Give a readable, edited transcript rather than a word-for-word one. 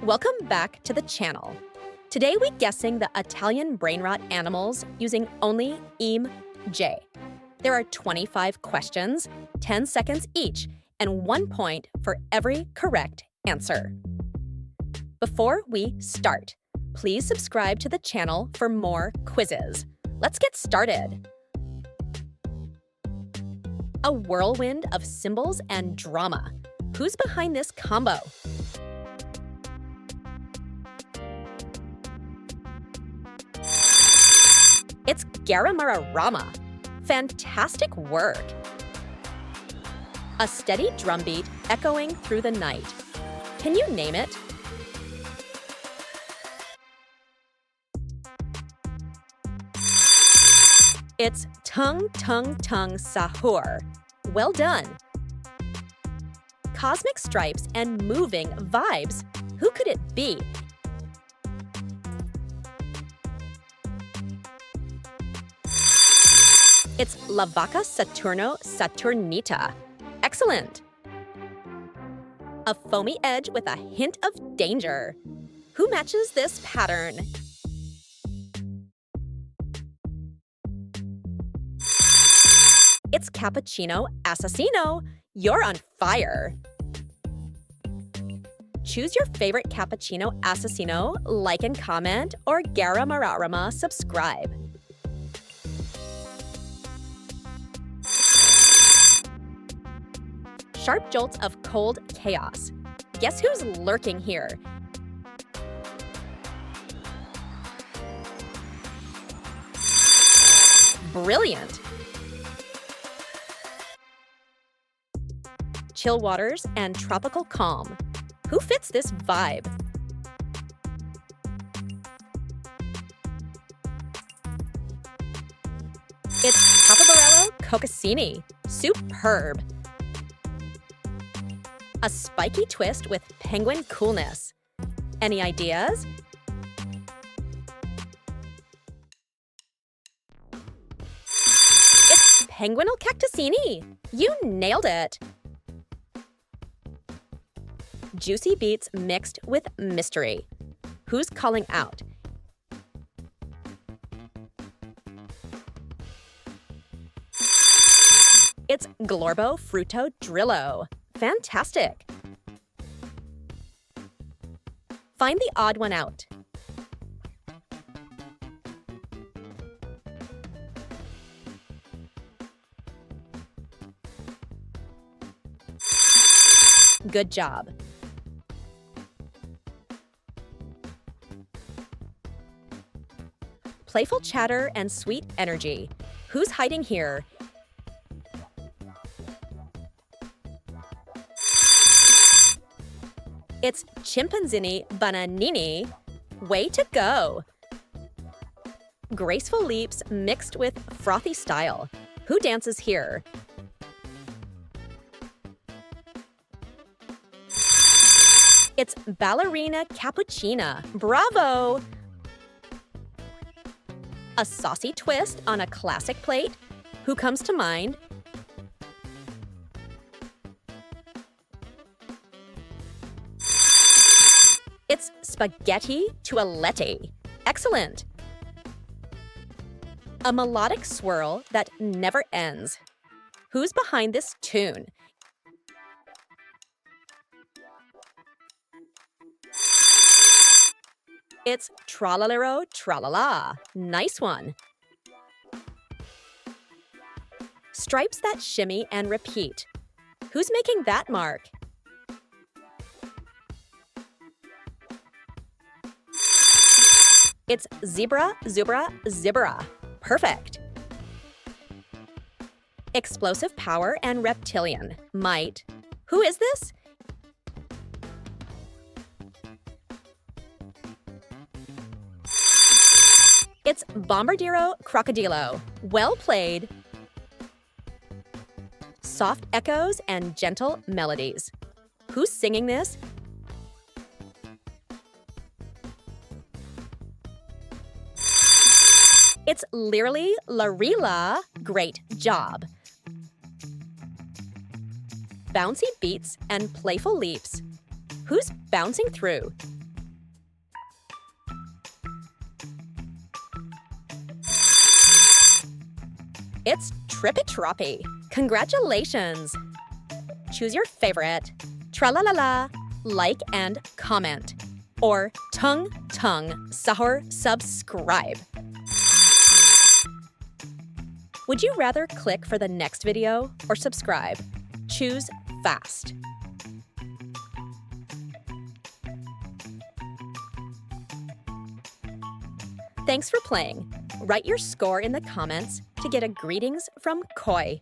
Welcome back to the channel. Today we're guessing the Italian brainrot animals using only Emoji. There are 25 questions, 10 seconds each, and 1 point for every correct answer. Before we start, please subscribe to the channel for more quizzes. Let's get started. A whirlwind of symbols and drama. Who's behind this combo? It's Rama. Fantastic work. A steady drumbeat echoing through the night. Can you name it? It's Tung Tung Tung Sahur. Well done. Cosmic stripes and moving vibes. Who could it be? It's La Vaca Saturno Saturnita. Excellent. A foamy edge with a hint of danger. Who matches this pattern? It's Cappuccino Assassino. You're on fire. Choose your favorite Cappuccino Assassino, like and comment, or Garamaramarama subscribe. Sharp jolts of cold chaos. Guess who's lurking here? Brilliant. Chill waters and tropical calm. Who fits this vibe? It's Ballerina Cappuccina. Superb. A spiky twist with penguin coolness. Any ideas? It's Penguinal Cactusini. You nailed it. Juicy beats mixed with mystery. Who's calling out? It's Glorbo Fruto Drillo. Fantastic. Find the odd one out. Good job. Playful chatter and sweet energy. Who's hiding here? It's Chimpanzini Bananini. Way to go! Graceful leaps mixed with frothy style. Who dances here? It's Ballerina Cappuccina. Bravo! A saucy twist on a classic plate. Who comes to mind? It's spaghetti toaletti. Excellent. A melodic swirl that never ends. Who's behind this tune? It's Tralalero Tralala. Nice one. Stripes that shimmy and repeat. Who's making that mark? It's Zebra, Zubra, Zebra. Perfect. Explosive power and reptilian. Might. Who is this? It's Bombardino Coccodillo. Well played. Soft echoes and gentle melodies. Who's singing this? It's Lirly Larila. Great job. Bouncy beats and playful leaps. Who's bouncing through? It's Trippy Troppy. Congratulations! Choose your favorite. Tralalala, like and comment. Or tung sahur subscribe. Would you rather click for the next video or subscribe? Choose fast. Thanks for playing. Write your score in the comments to get a greetings from Koi.